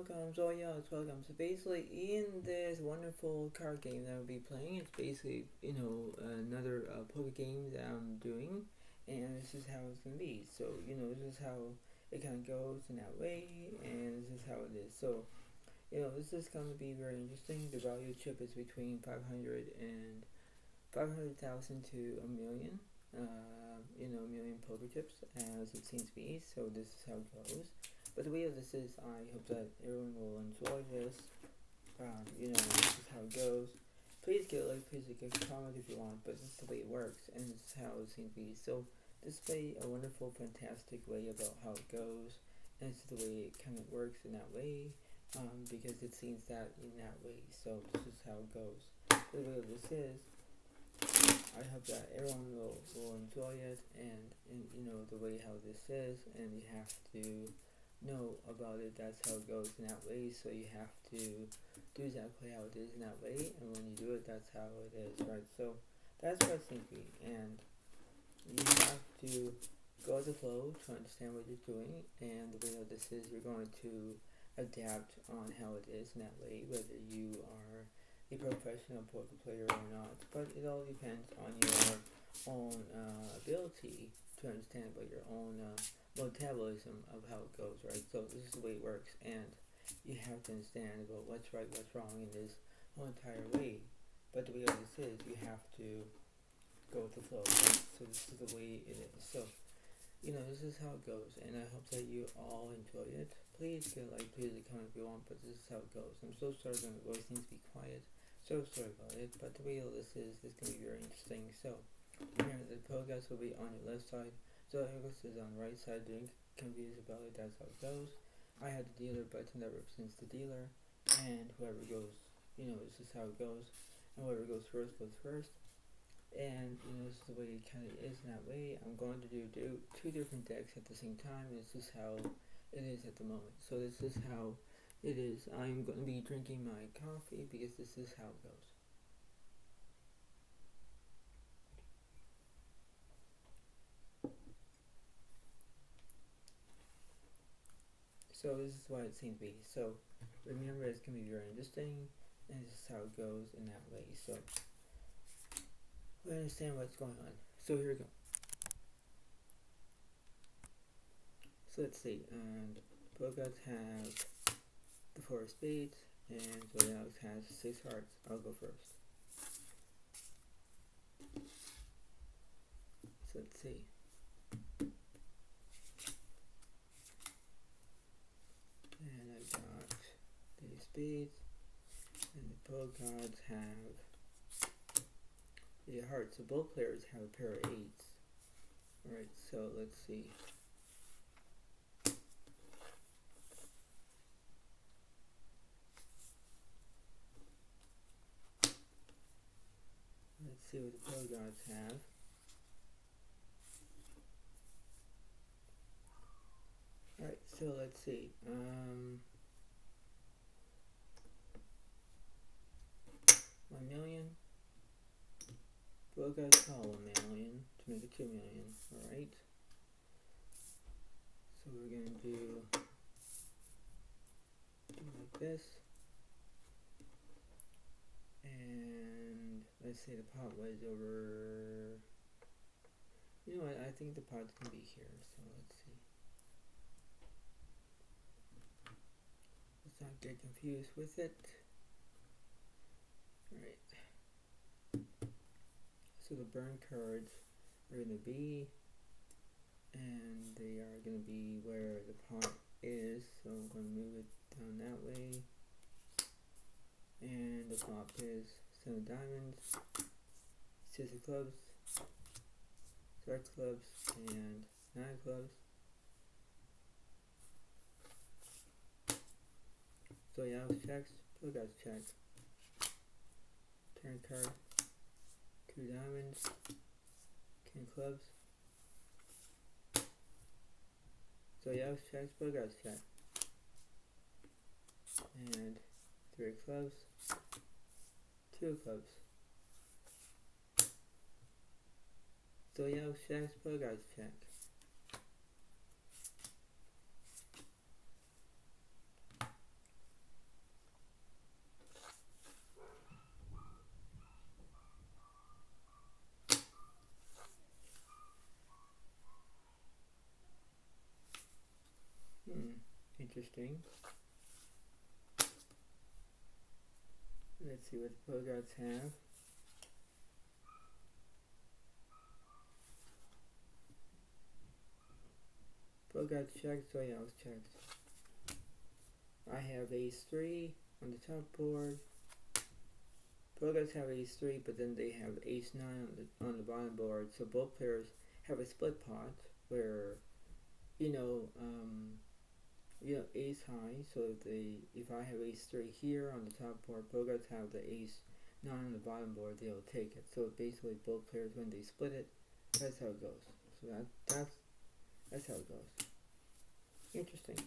welcome. So yeah, it's welcome. So basically, in this wonderful card game that I'll be playing, it's basically another poker game that I'm doing, and this is how it's gonna be. So this is how it kind of goes in that way, and this is how it is. So this is gonna be very interesting. The value chip is between 500,000 to a million. A million poker chips as it seems to be. So this is how it goes. But the way of this is, I hope that everyone will enjoy this. This is how it goes. Please get a like, please get a comment if you want, but this is the way it works, and this is how it seems to be. So this is a wonderful, fantastic way about how it goes, and this is the way it kind of works in that way, because it seems that in that way. So this is how it goes. The way of this is, I hope that everyone will enjoy it, and the way how this is, and you have to know about it. That's how it goes in that way. So you have to do exactly how it is in that way, and when you do it, that's how it is, right? So that's what it's thinking, and you have to go with the flow to understand what you're doing, and the way of this is you're going to adapt on how it is in that way, whether you are a professional poker player or not. But it all depends on your own ability to understand about your own metabolism of how it goes, right? So this is the way it works, and you have to understand about what's right, what's wrong in this whole entire way. But the way of this is, you have to go with the flow, right? So this is the way it is. So this is how it goes, and I hope that you all enjoy it. Please get a like, please comment if you want, but this is how it goes. I'm so sorry my voice needs to be quiet. So sorry about it, but the way all this is going to be very interesting. So here, the podcast will be on your left side. Zodiac is on the right side. Don't get confused about it. That's how it goes. I have the dealer button that represents the dealer, and whoever goes, this is how it goes. And whoever goes first goes first. And this is the way it kind of is in that way. I'm going to do two different decks at the same time. This is how it is at the moment. So this is how it is. I'm going to be drinking my coffee because this is how it goes. So this is what it seems to be. So remember, it's going to be very interesting, and this is how it goes in that way. So we understand what's going on. So here we go. So let's see. And Bogarts have the 4 of spades, and Zodiac has 6 hearts. I'll go first. So let's see. And I got the spades, and the Bogarts have the hearts. So both players have a pair of 8s. Alright, so let's see. Let's see what the Bogarts have. Alright, so let's see. 1 million. Bogarts call 1 million to make it 2 million. Alright. So we're going to do like this. And let's say the pot was over. You know what? I think the pot's going to be here. So let's see. Let's not get confused with it. Alright. So the burn cards are going to be, and they are going to be where the pot is. So I'm going to move it down that way. And the flop is 7 of diamonds, 6 of clubs, 6 clubs, and 9 clubs. So yeah, checks, Bogarts check. Turn card, 2 diamonds, King clubs. So yeah, checks, Bogarts check. And 3 clubs, 2 clubs. So yeah, checks, Bogarts check. Interesting. Let's see what the Bogarts have. Bogarts checked, Zodiac checked. I have ace-3 on the top board. Bogarts have ace-3, but then they have ace-9 on the bottom board. So both players have a split pot where, ace high. So if I have ace-3 here on the top board, Bogarts have the ace-9 on the bottom board. They'll take it. So basically, both players, when they split it, that's how it goes. So that's how it goes. Interesting.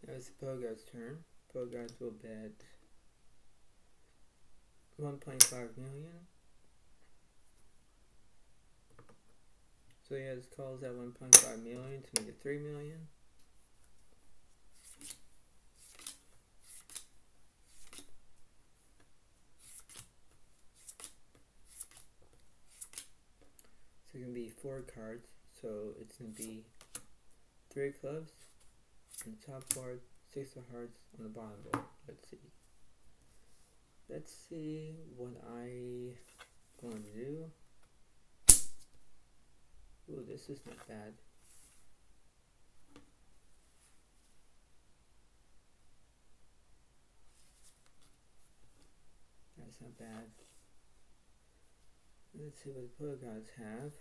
Now it's Bogart's turn. Bogarts will bet 1.5 million. So he has calls at 1.5 million to make it 3 million. So it's gonna be 4 cards. So it's gonna be 3 clubs on the top board, 6 of hearts on the bottom board. Let's see what I going to do. Ooh, this is not bad. That's not bad. Let's see what the Bogarts have.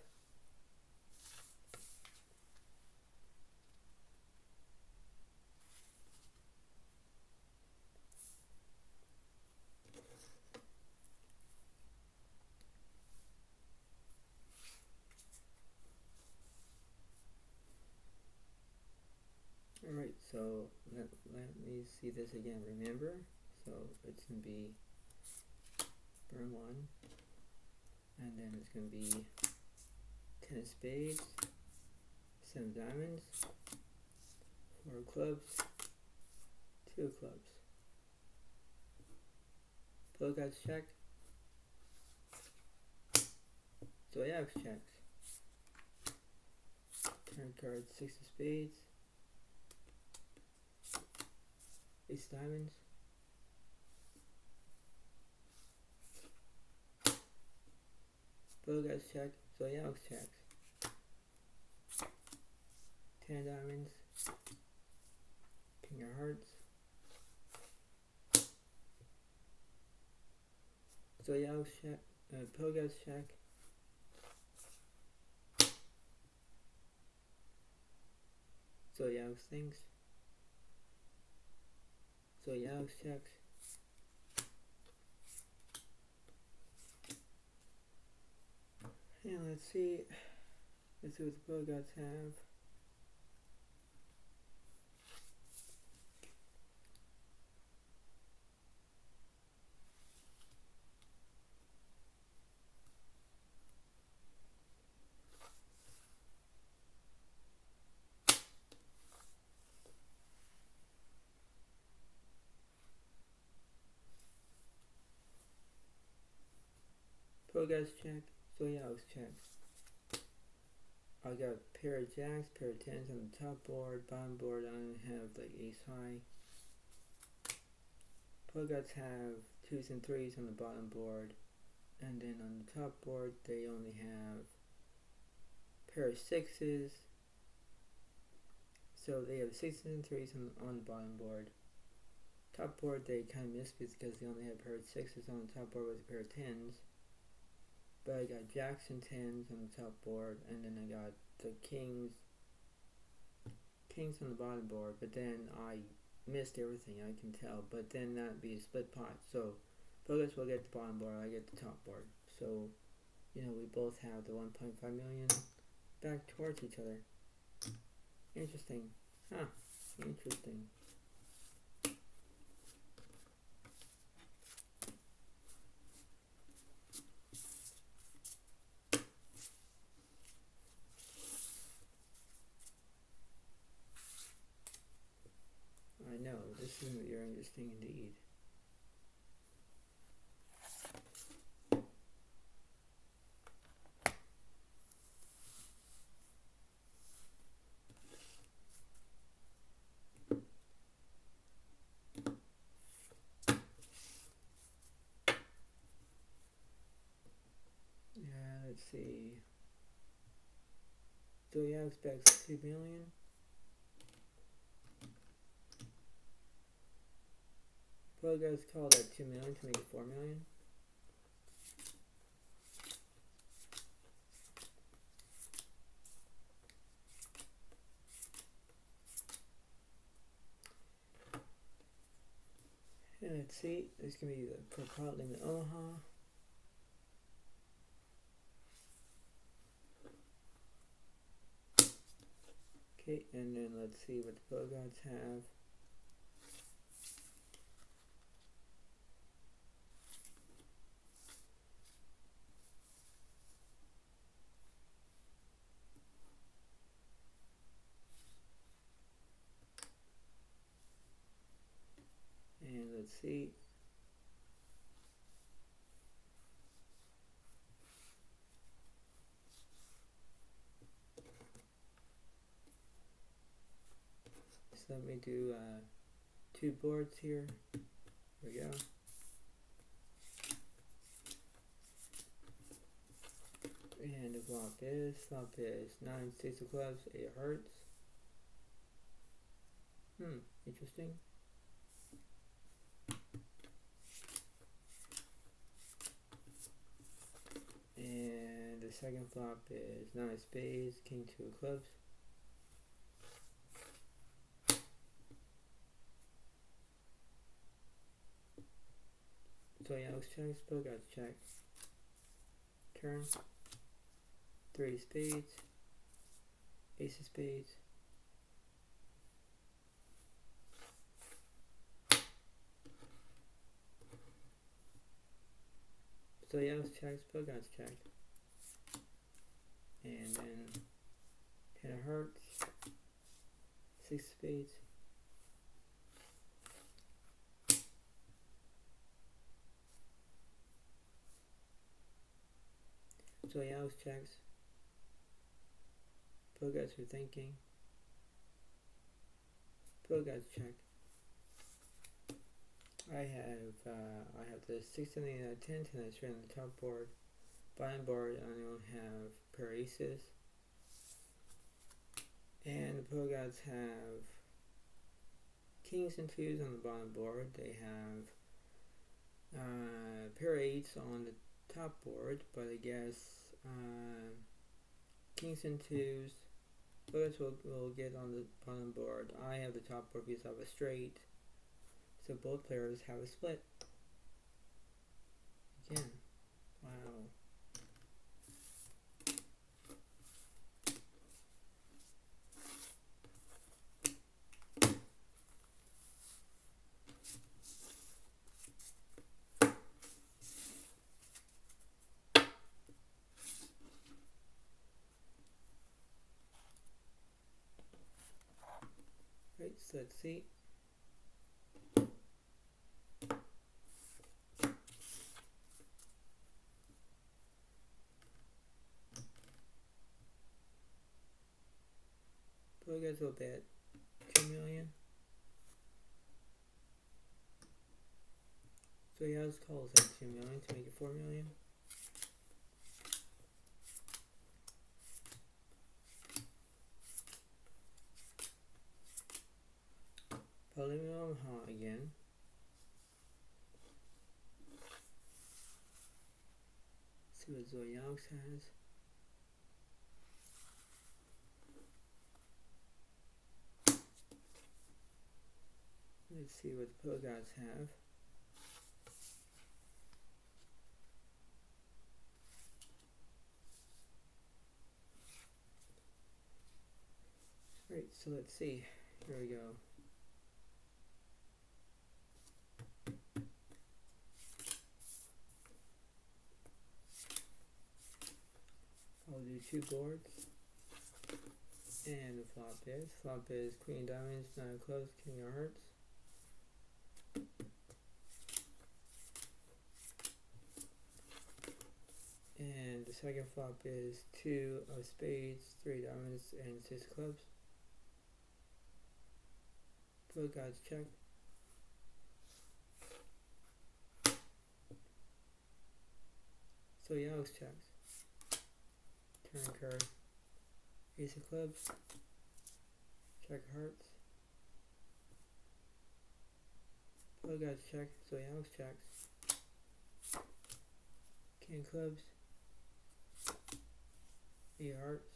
Alright, so let me see this again. Remember, so it's going to be burn 1, and then it's going to be 10 of spades, 7 of diamonds, 4 of clubs, 2 of clubs. Bogarts check. Zodiac checks. Turn card 6 of spades, ace diamonds, Bogarts check, Zodiac checks. 10 diamonds, king of hearts, Zodiac check, Bogarts check, Zodiac thinks, Zodiac checks. And let's see what the Bogarts have. Bogarts check, Zodiac checks. I got a pair of jacks, pair of tens on the top board, bottom board I have like ace high. Bogarts have 2s and 3s on the bottom board, and then on the top board they only have a pair of 6s. So they have 6s and 3s on the bottom board. Top board they kind of missed because they only have a pair of 6s on the top board with a pair of 10s. But I got jacks and 10s on the top board, and then I got the kings on the bottom board, but then I missed everything, I can tell, but then that'd be a split pot. So Bogarts will get the bottom board, I get the top board. So, we both have the 1.5 million back towards each other. Interesting. Huh. Interesting. go. This is going to be very interesting indeed. Yeah, let's see. Zodiac expects 2 million. Progress called at 2 million to make it 4 million. And let's see, there's going to be the Pro Limit Omaha. Okay, and then let's see what the Pro Gods have. And let's see. So let me do 2 boards here. Here we go. And the flop is 9 6 of clubs, 8 hearts. Interesting. And the second flop is 9 spades, king 2 of clubs. So yeah, let's check, Pro Gods check. Turn. 3 spades. Ace of spades. So yeah, let's check, Pro Gods check. And then 10 of hearts. 6 spades. So yeah, let's check. Pro Gods are thinking. Pro Gods check. I have the 6 and 8 out of 10, 10 that's right on the top board. Bottom board, I don't have pair aces. And the Pro Gods have kings and 2s on the bottom board. They have pair 8s on the top board, but I guess kings and 2s. Pro Gods will get on the bottom board. I have the top board because I have a straight. So both players have a split. Again. Wow. Right, so let's see. Pro Gods will bet 2 million. So yeah, let's call at 2 million to make it 4 million. Pro Limit Omaha again. See what Zodiac has. Let's see what the Pro Gods have. Right, so let's see. Here we go. I'll do 2 boards. And the flop is queen of diamonds, 9 of clubs, king of hearts. And the second flop is 2 of spades, 3 diamonds, and 6 clubs. Put God's check. So Alex checks. Turn card. Ace of clubs. Check hearts. Put God's check. So Alex checks. King clubs. 8 hearts.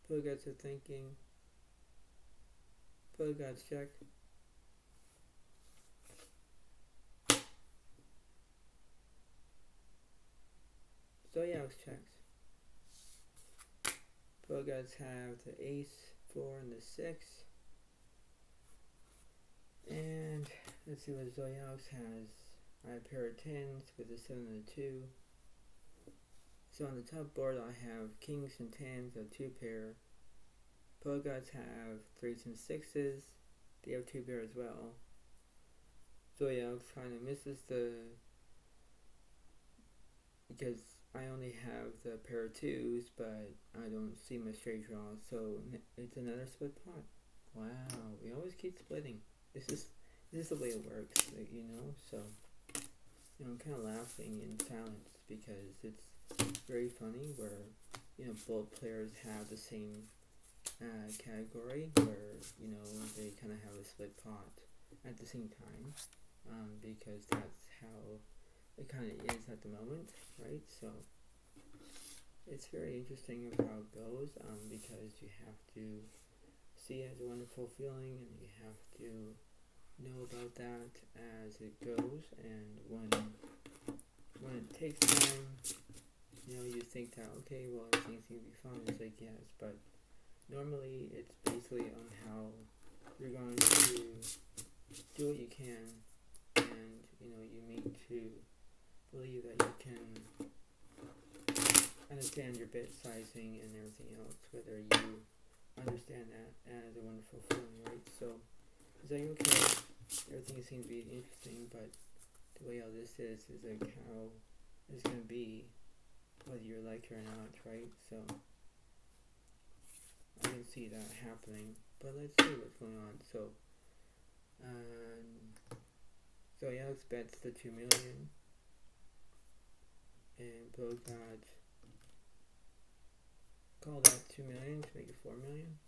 Put God's to thinking. Put God's check. So Alex checks. Put God's have the ace, 4, and the 6. And let's see what Zodiac has. I have a pair of 10s with a 7 and a 2. So on the top board I have kings and 10s, a 2 pair. Pogods have 3s and 6s. They have 2 pair as well. Zodiac kind of misses because I only have the pair of 2s, but I don't see my straight draw, so it's another split pot. Wow, we always keep splitting. This is the way it works, you know. So I'm kind of laughing in silence because it's very funny where both players have the same category where they kind of have a split pot at the same time, because that's how it kind of is at the moment, right? So it's very interesting of how it goes, because you have to see it as a wonderful feeling, and you have to know about that as it goes. And when it takes time, you think that, okay, well, everything's gonna be fine. It's like, yes, but normally it's basically on how you're going to do what you can, and you need to believe that you can understand your bit sizing and everything else, whether you understand that as a wonderful feeling, right? So it's like, okay, everything seems to be interesting, but the way all this is like how it's going to be, whether you like it or not, right? So I can see that happening, but let's see what's going on. So Alex bets the 2 million, and Bogart call that 2 million to make it 4 million.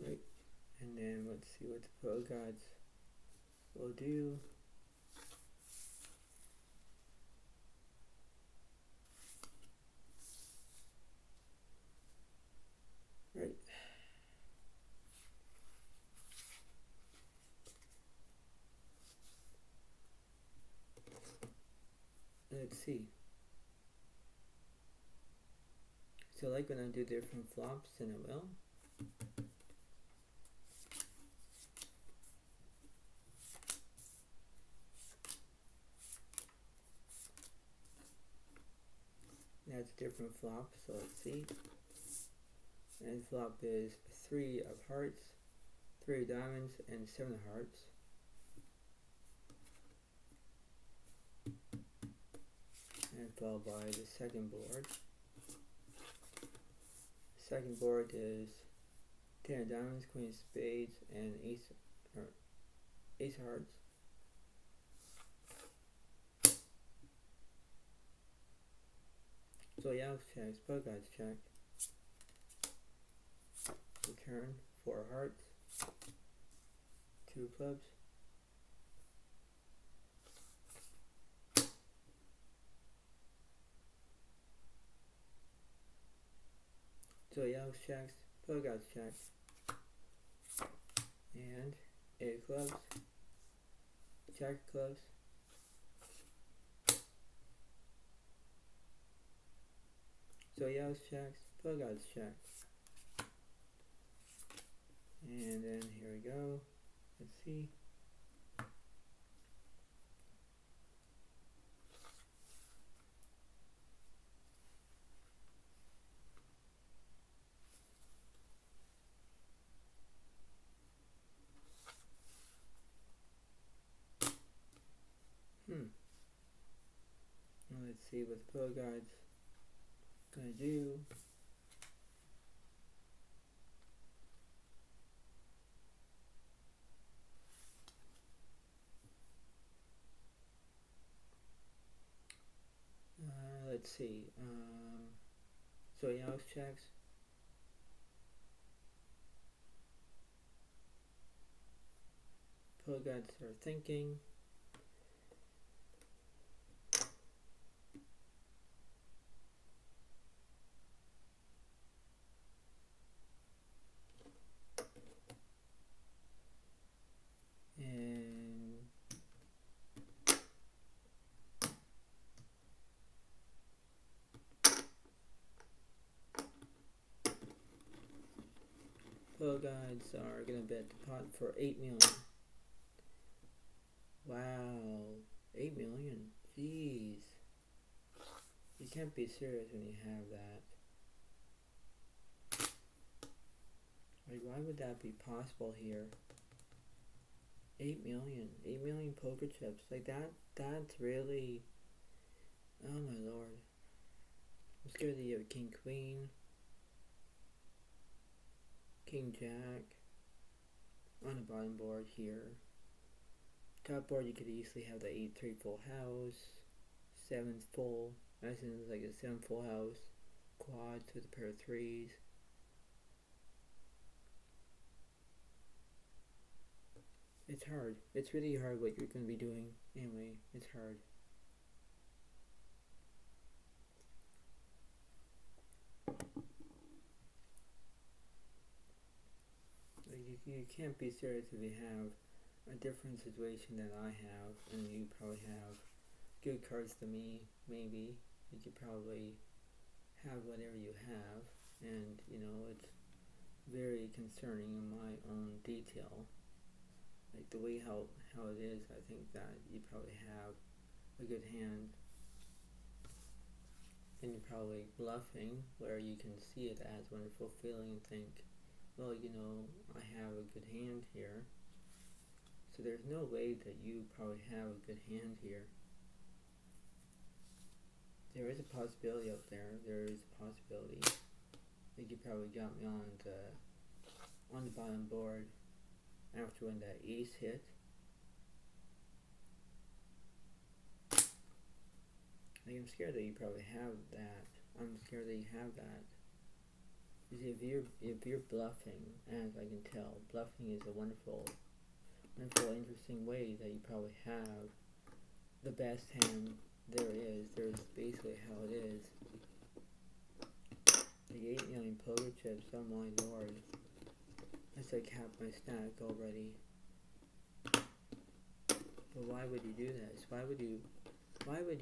Right, and then let's see what the pro gods will do. Right. Let's see. So like when I do different flops, then I will. That's different flop, so let's see. And flop is 3 of hearts, 3 of diamonds, and 7 of hearts. And followed by the second board. Second board is 10 of diamonds, queen of spades, and ace of hearts. So Alex checks, Pogods check. Return 4 hearts, 2 clubs. So Alex checks, Pogods checks, and 8 clubs. Jack of clubs. Zodiac's checks. Pillow's checks. And then here we go. Let's see. Now let's see what the Pillow Guide's gonna do. Let's see. Zodiac's checks. Pillow Guides are thinking. Pillow Guides are gonna bet the pot for 8 million. Wow, 8 million. Jeez. You can't be serious when you have that. Like, why would that be possible here? 8 million. 8 million poker chips. Like that's really... Oh my lord. I'm scared that you have King Queen. King Jack. On the bottom board here. Top board you could easily have the 8-3 full house. 7's full. As in like a 7 full house. Quads with a pair of 3s. It's hard. It's really hard what you're going to be doing. Anyway, it's hard. You can't be serious if you have a different situation than I have, and you probably have good cards than me, maybe. You could probably have whatever you have, and you know, it's very concerning in my own detail. Like the way how it is, I think that you probably have a good hand, and you're probably bluffing where you can see it as wonderful feeling and think, well, you know, I have a good hand here. So there's no way that you probably have a good hand here. There is a possibility out there. There is a possibility. I think you probably got me on the bottom board after when that ace hit. Like, I'm scared that you probably have that. I'm scared that you have that. If you're bluffing, as I can tell, bluffing is a wonderful, interesting way that you probably have the best hand there is. There's basically how it is. The 8 million poker chips, oh my lord. That's like half my stack already. But why would you do this? Why would you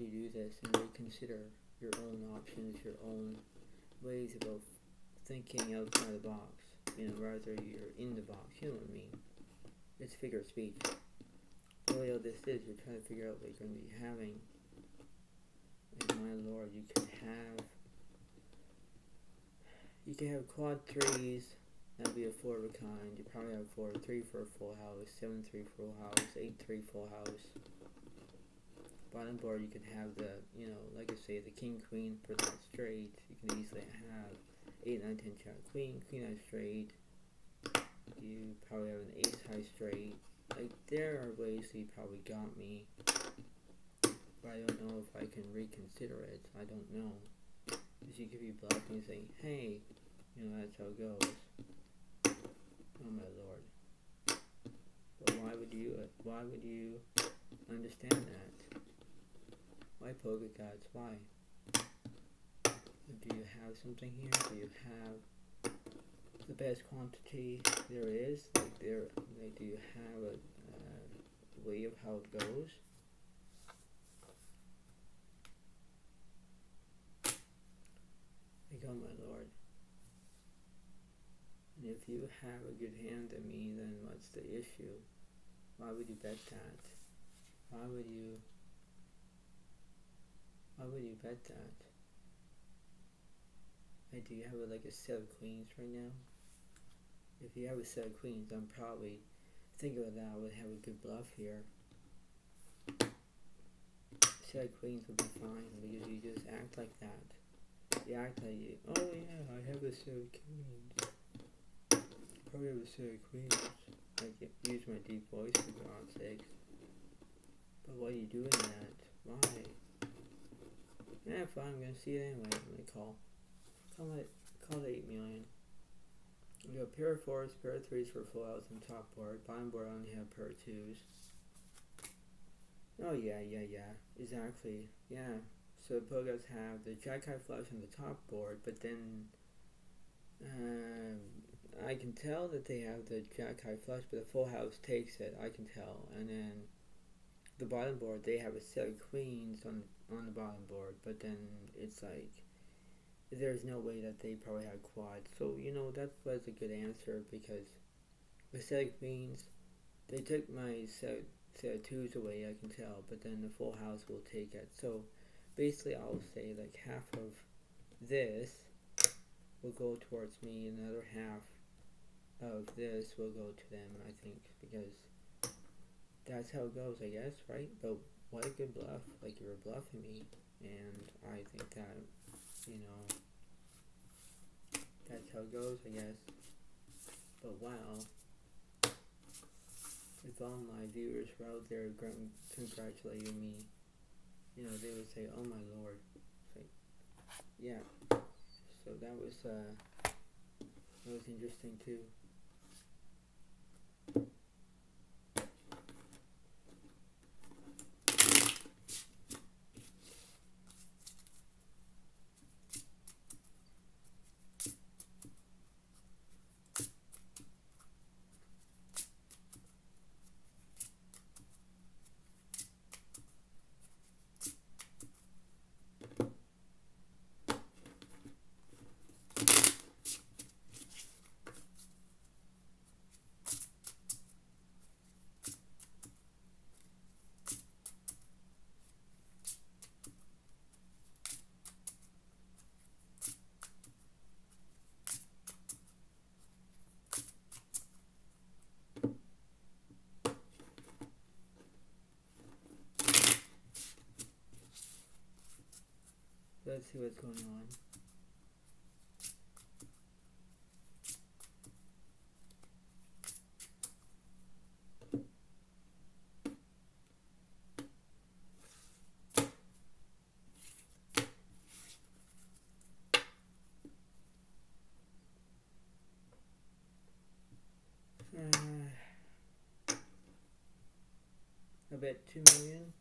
do this and reconsider your own options, your own ways about thinking outside the box, you know, rather you're in the box, you know what I mean? It's figure of speech. Really all this is, you're trying to figure out what you're going to be having. And my lord, you can have quad 3s, that'd be a 4 of a kind. You probably have 4-3 for a full house, 7-3 full house, 8-3 full house. Bottom board you could have the, you know, like I say, the king queen for that straight. You can easily have 8, 9, 10 jack queen, queen high straight. You probably have an ace high straight. Like, there are ways that you probably got me, but I don't know if I can reconsider it. I don't know. Because you could be bluffing and saying, hey, you know, that's how it goes. Oh my lord. But why would you understand that? Why poker gods? Why? Do you have something here? Do you have the best quantity there is? Do you have way of how it goes. Like, oh my lord. And if you have a good hand at me, then what's the issue? Why would you bet that? Why would you bet that? Do you have like a set of queens right now? If you have a set of queens, I'm probably thinking of that. I would have a good bluff here. Set of queens would be fine because you just act like that. You act like you, oh yeah, I have a set of queens. Probably have a set of queens. I can use my deep voice for God's sakes. But why are you doing that? Why? Yeah, fine, I'm gonna see it anyway. Let me call. Call it 8 million. You have pair of fours, pair of threes for full outs on top board. Bottom board I only have pair of twos. Oh yeah. Exactly. Yeah. So Pogas have the jack high flush on the top board, but then I can tell that they have the jack high flush, but the full house takes it. I can tell. And then the bottom board, they have a set of queens on the bottom board, but then it's like there's no way that they probably had quads. So that was a good answer because the set of queens, they took my set of twos away. I can tell, but then the full house will take it. So basically, I'll say like half of this will go towards me, and the other half of this will go to them, I think, because that's how it goes, I guess, right? But what a good bluff. Like, you were bluffing me, and I think that, that's how it goes, I guess. But wow, if all my viewers were out there congratulating me, they would say, oh my lord. Like, yeah. So that was interesting too. Let's see what's going on. I bet 2 million.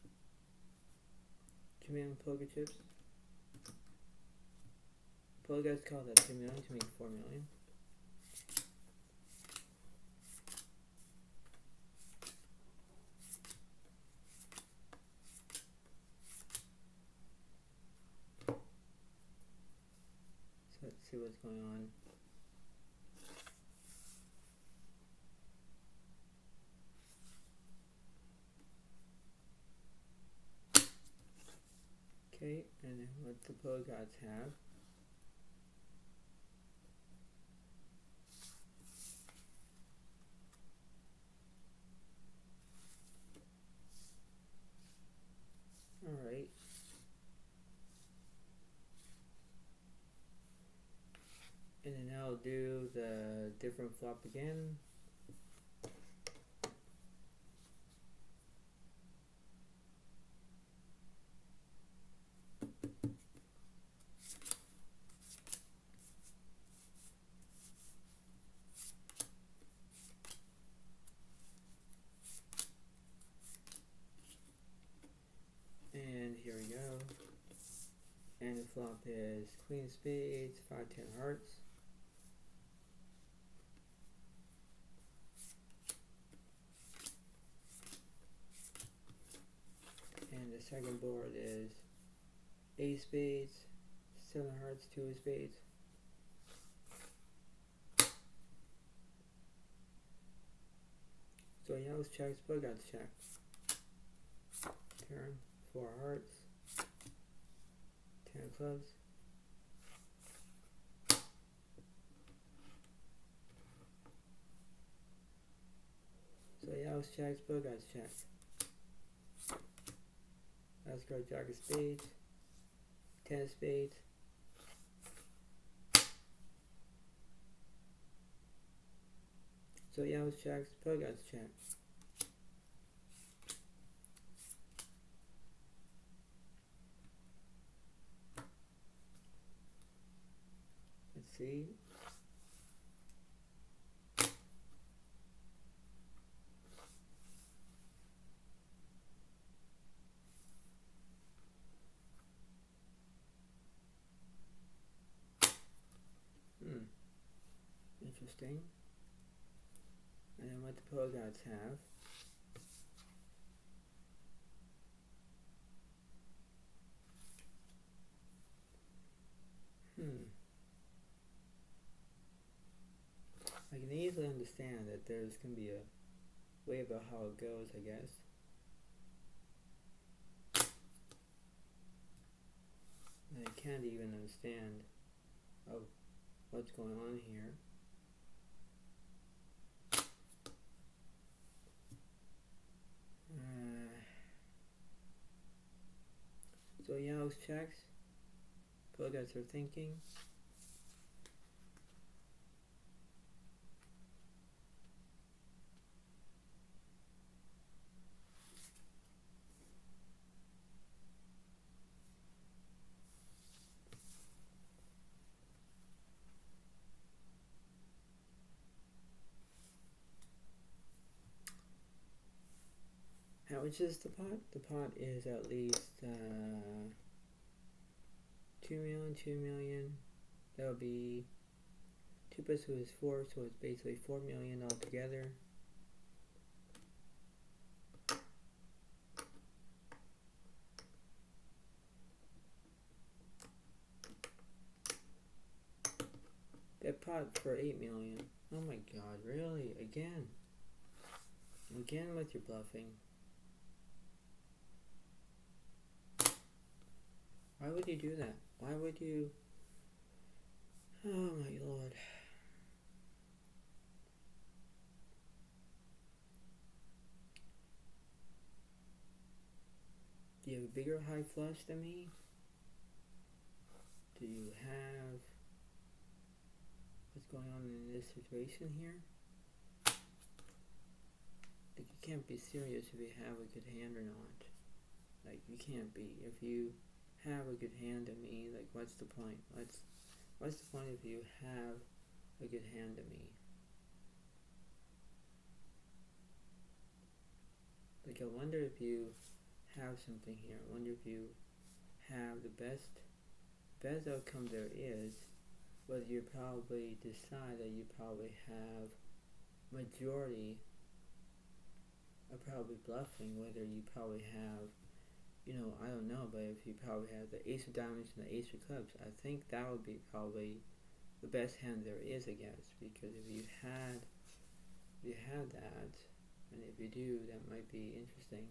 2 million poker chips. Probably guys call that 2 million to make 4 million. So let's see what's going on. Okay, and then what the pro gods have. Alright. And then I'll do the different flop again. And here we go. And the flop is Queen of Spades, 5-10 hearts. second board is 8 spades, 7 hearts, 2 of spades. So yellows checks, blue guys check. Turn, 4 hearts, 10 clubs. So yellows checks, blue guys check. Let's go jack of spades, 10 of spades. So yellows checks, blue guys check. Let's see. Interesting. And then what the pro gods have. I can easily understand that there's going to be a way about how it goes, I guess. And I can't even understand what's going on here. So yellows checks. Blue guys are thinking. How much is the pot? The pot is at least 2 million, 2 million. That would be 2 plus 2 is 4, so it's basically 4 million altogether. That pot for 8 million. Oh my god, really? Again? Again with your bluffing. Why would you do that? Why would you? Oh my lord. Do you have a bigger high flush than me? Do you have... What's going on in this situation here? Like, you can't be serious if you have a good hand or not. Like, you can't be. If you have a good hand to me, like, what's the point? What's the point if you have a good hand to me? Like, I wonder if you have something here. I wonder if you have the best outcome there is, whether you probably decide that you probably have majority of probably bluffing, whether you probably have, you know, I don't know, but if you probably have the ace of diamonds and the ace of clubs, I think that would be probably the best hand there is, I guess, because if you had that, and if you do, that might be interesting.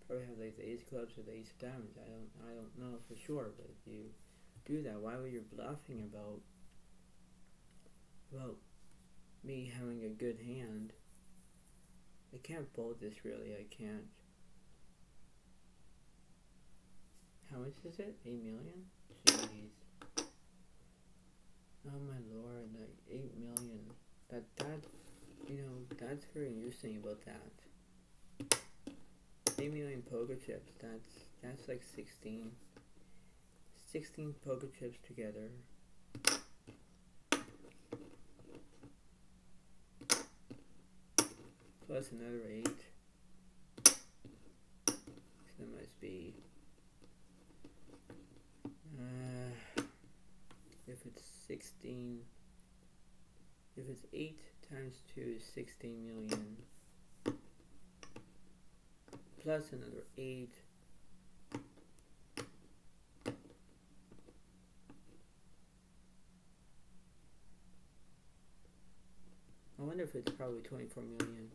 Probably have like the ace of clubs or the ace of diamonds. I don't know for sure, but if you do that, why were you bluffing about me having a good hand? I can't fold this really, I can't. How much is it? 8 million? Jeez. Oh my lord, like 8 million. That, you know, that's very interesting about that. 8 million poker chips, that's like 16 poker chips together. Plus another 8. So that must be if it's 16, if it's 8 times 2 is 16 million, plus another 8 if it's probably 24 million.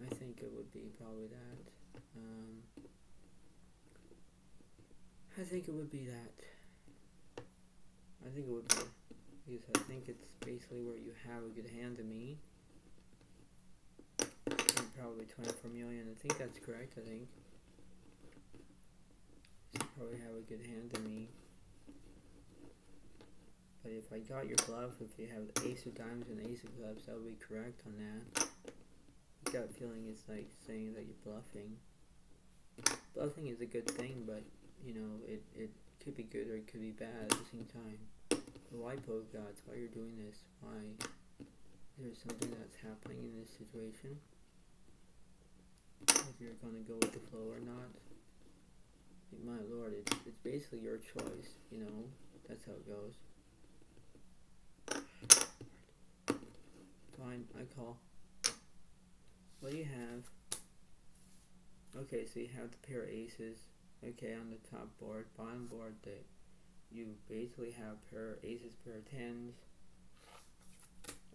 I think it would be probably that. I think it would be that. I think it would be. Because I think it's basically where you have a good hand to me. And probably 24 million. I think that's correct, I think. So you probably have a good hand to me. But if I got your bluff, if you have the ace of diamonds and ace of clubs, that would be correct on that. Gut feeling is like saying that you're bluffing. Bluffing is a good thing, but you know, it could be good or it could be bad at the same time. But why polka dots? Why you're doing this? Why? Is there something that's happening in this situation? If you're gonna go with the flow or not? My lord, it's basically your choice, you know? That's how it goes. Fine, I call. What do you have? Okay, so you have the pair of aces. Okay, on the top board. Bottom board, you basically have pair of aces, pair of tens.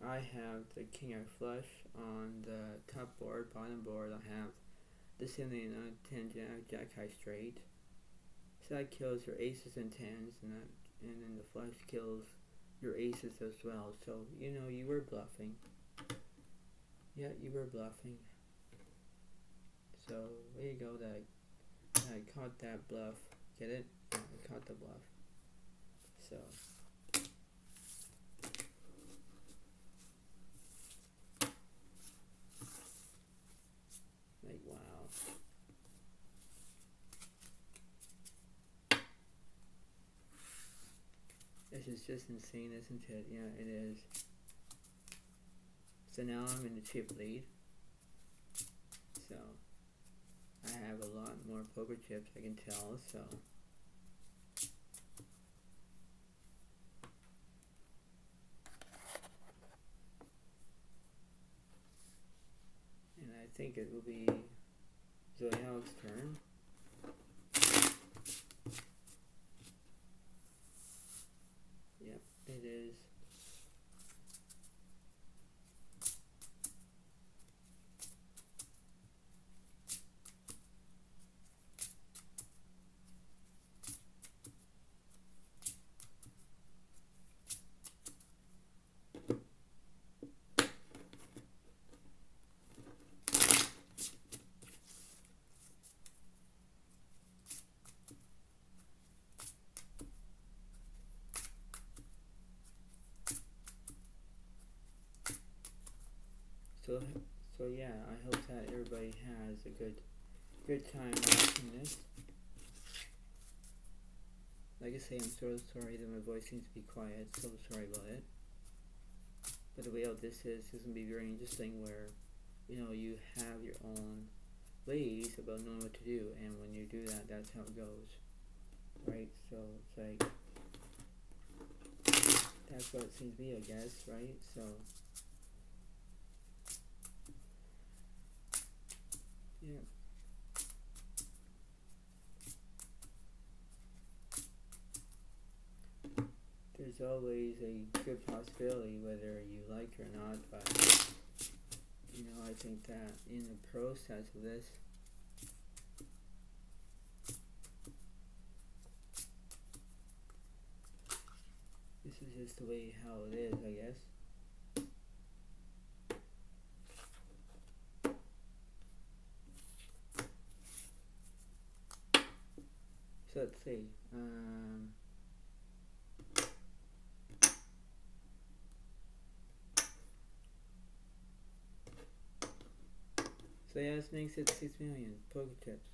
I have the king of flush on the top board. Bottom board, I have the 79, 10, jack high straight. So that kills your aces and tens, and then the flush kills your aces as well. So you know you were bluffing. Yeah, you were bluffing. So there you go. That I caught that bluff. Get it? Yeah, I caught the bluff. So. Like, wow. This is just insane, isn't it? Yeah, it is. So now I'm in the chip lead. So I have a lot more poker chips, I can tell, so. And I think it will be Zodiac's turn. Yep, it is. So yeah, I hope that everybody has a good time watching this. Like I say, I'm so sorry that my voice seems to be quiet, so sorry about it. But the way out this is gonna be very interesting where, you know, you have your own ways about knowing what to do, and when you do that, that's how it goes. Right? So it's like, that's what it seems to be, I guess, right? So yeah. There's always a good possibility whether you like or not, but you know, I think that in the process of this, this is just the way how it is, I guess. So let's see. So yeah, this makes it 6 million poker chips.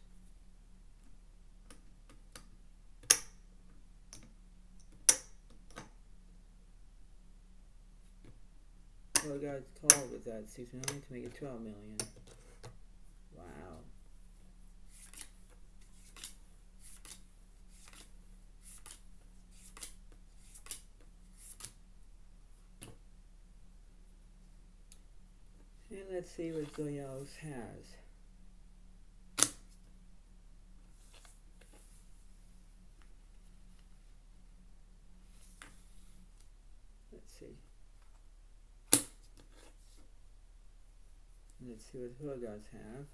Well, I got called with that 6 million to make it 12 million. Wow. And let's see what Zodiac has. Let's see. let's see what the gods have.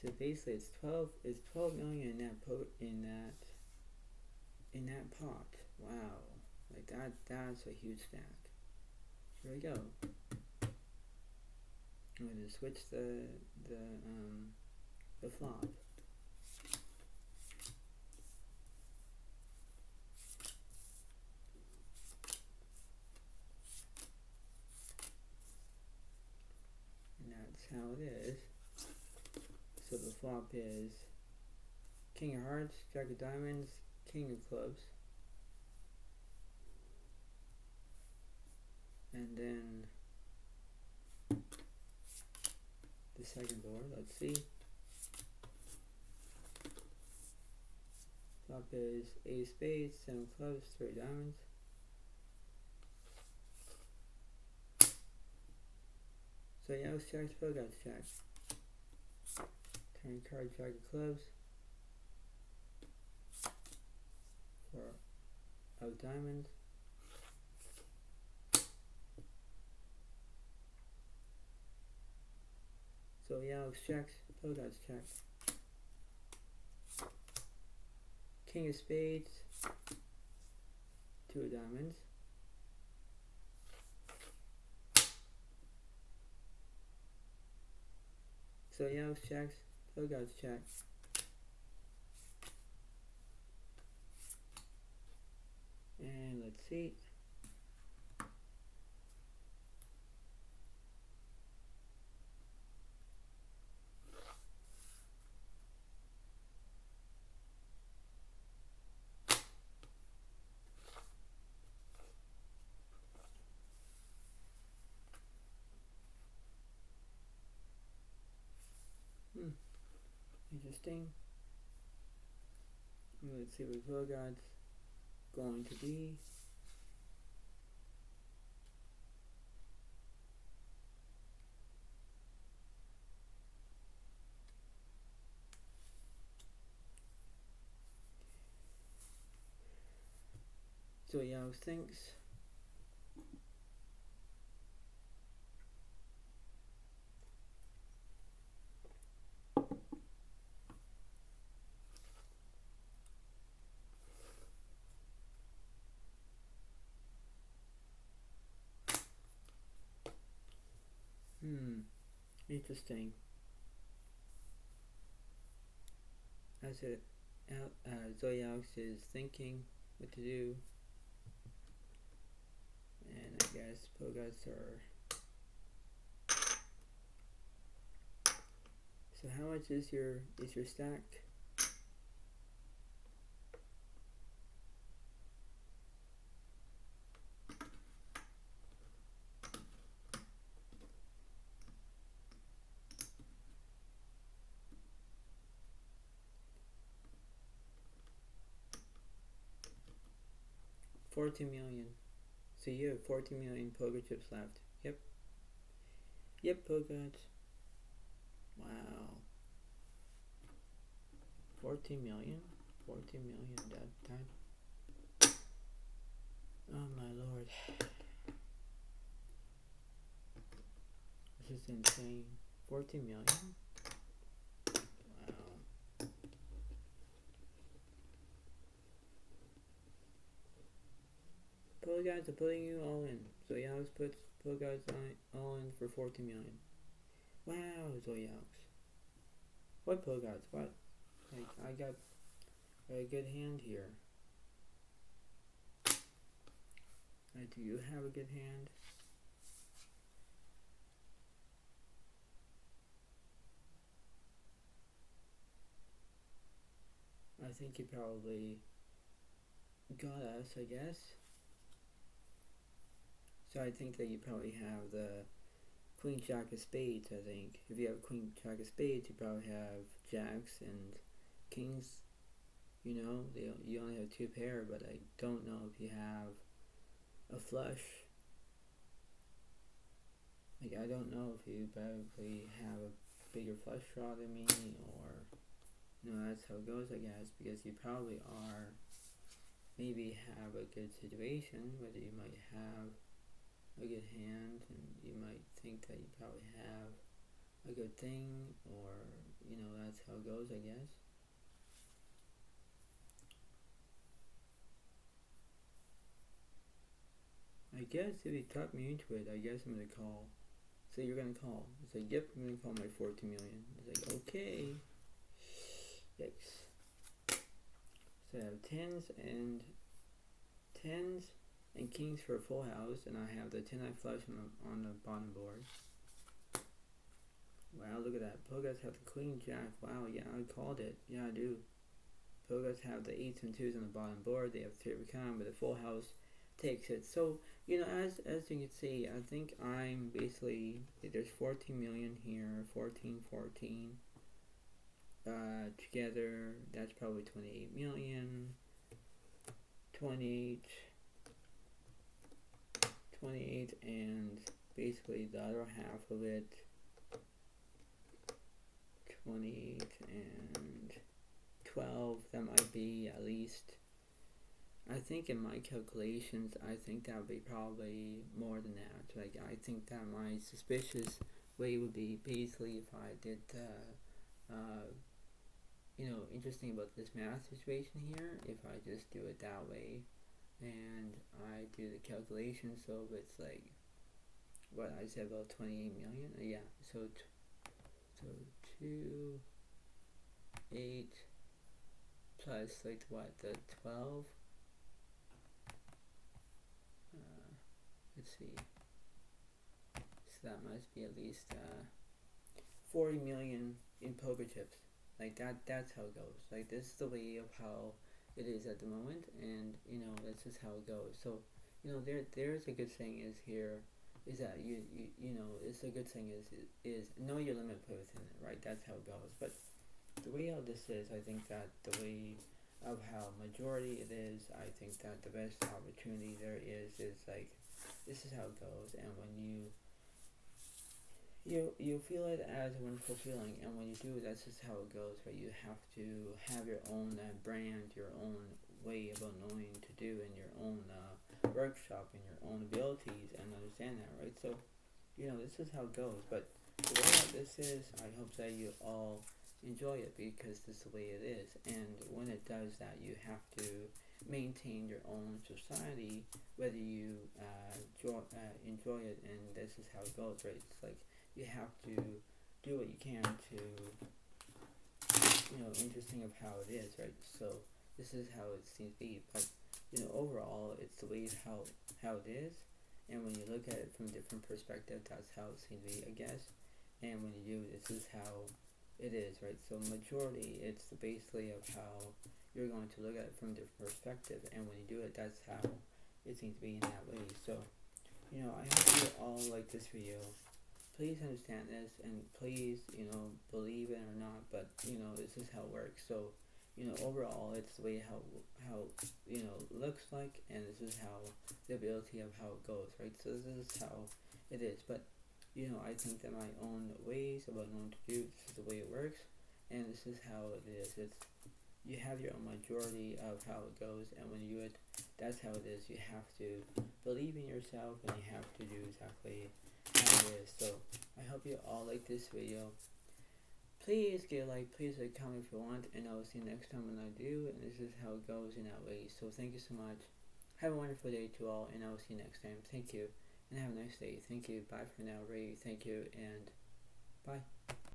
So basically, it's 12 million in that pot. Wow, like that's a huge stack. Here we go. I'm going to switch the flop. And that's how it is. So the flop is King of Hearts, Jack of Diamonds, King of Clubs. And then the second board, let's see. Flop is Ace of Spades, 7 of Clubs, 3 of Diamonds. So yeah, let's check, Pro Gods check. Turn card, Jack of Clubs. 4 of Diamonds. So yeah, Alex checks, Pro Gods check. King of Spades, 2 of Diamonds. So yeah, Alex checks, Pro Gods check. And let's see. Interesting. Let's see what Pro Gods going to be. So yeah, thinks. Interesting. As Zodiac is thinking what to do, and I guess Pro Gods are. So how much is your stack? $14 million. So you have 14 million poker chips left. Yep, Poker Gods. Wow. 14 million? 14 million, that. Oh my lord. This is insane. 14 million? Wow. Poker Gods are putting you all in. So Alex puts Poker Gods all in for 14 million. Wow, Zodiac. What Poker Gods? What? Like, I got a good hand here. Do you have a good hand? I think you probably got us, I guess. So I think that you probably have the Queen Jack of Spades, I think. If you have Queen Jack of Spades, you probably have Jacks and Kings. You know, you only have 2 pair, but I don't know if you have a flush. Like, I don't know if you probably have a bigger flush draw than me, or that's how it goes, I guess, because you probably are, maybe have a good situation, whether you might have a good hand and you might think that you probably have a good thing, or, that's how it goes, I guess. I guess if you talk me into it, I guess I'm gonna call. So you're gonna call. It's like, yep, I'm gonna call my 14 million. It's like, okay. Yikes. So I have tens and kings for a full house, and I have the 10-9 flush on the bottom board. Wow, look at that. Poguts have the queen jack. Wow, yeah, I called it. Yeah, I do. Poguts have the 8s and 2s on the bottom board. They have 3 of a kind, but the full house takes it. So, as you can see, I think I'm basically, there's 14 million here, 14, together, that's probably 28 million, 28, and basically the other half of it, 28 and 12, that might be at least, I think in my calculations, I think that would be probably more than that. Like, I think that my suspicious way would be basically if I did, interesting about this math situation here, if I just do it that way, and I do the calculation, so it's like, what I said about 28 million, yeah, so 2, 8, plus, like, what, the 12, let's see, so that must be at least 40 million in poker chips. Like, that's how it goes. Like, this is the way of how it is at the moment, and that's just how it goes. So, there's a good saying is here, is that it's a good saying is know your limit, play within it, right? That's how it goes. But the way how this is, I think that the way of how majority it is, I think that the best opportunity there is like, this is how it goes, and when you feel it as a wonderful feeling, and when you do, that's just how it goes, right? You have to have your own brand, your own way about knowing to do, and your own workshop, and your own abilities, and understand that, right? So, this is how it goes, but the way that this is, I hope that you all enjoy it, because this is the way it is, and when it does that, you have to maintain your own society, whether you enjoy it, and this is how it goes, right? It's like, you have to do what you can to, interesting of how it is, right? So this is how it seems to be, but overall, it's the way how it is, and when you look at it from a different perspective, that's how it seems to be, I guess. And when you do, this is how it is, right? So majority, it's basically of how you're going to look at it from a different perspective, and when you do it, that's how it seems to be in that way. So, I hope you all like this video. Please understand this, and please, believe it or not, but, this is how it works. So, overall, it's the way how looks like, and this is how the ability of how it goes, right? So this is how it is, but, I think that my own ways about knowing to do, this is the way it works, and this is how it is. You have your own majority of how it goes, and when you do it, that's how it is. You have to believe in yourself, and you have to do exactly how it is. So I hope you all like this video. Please give a like, please like, comment if you want, and I will see you next time when I do, and this is how it goes in that way. So thank you so much. Have a wonderful day to all, and I will see you next time. Thank you, and have a nice day. Thank you. Bye for now, Ray. Thank you, and bye.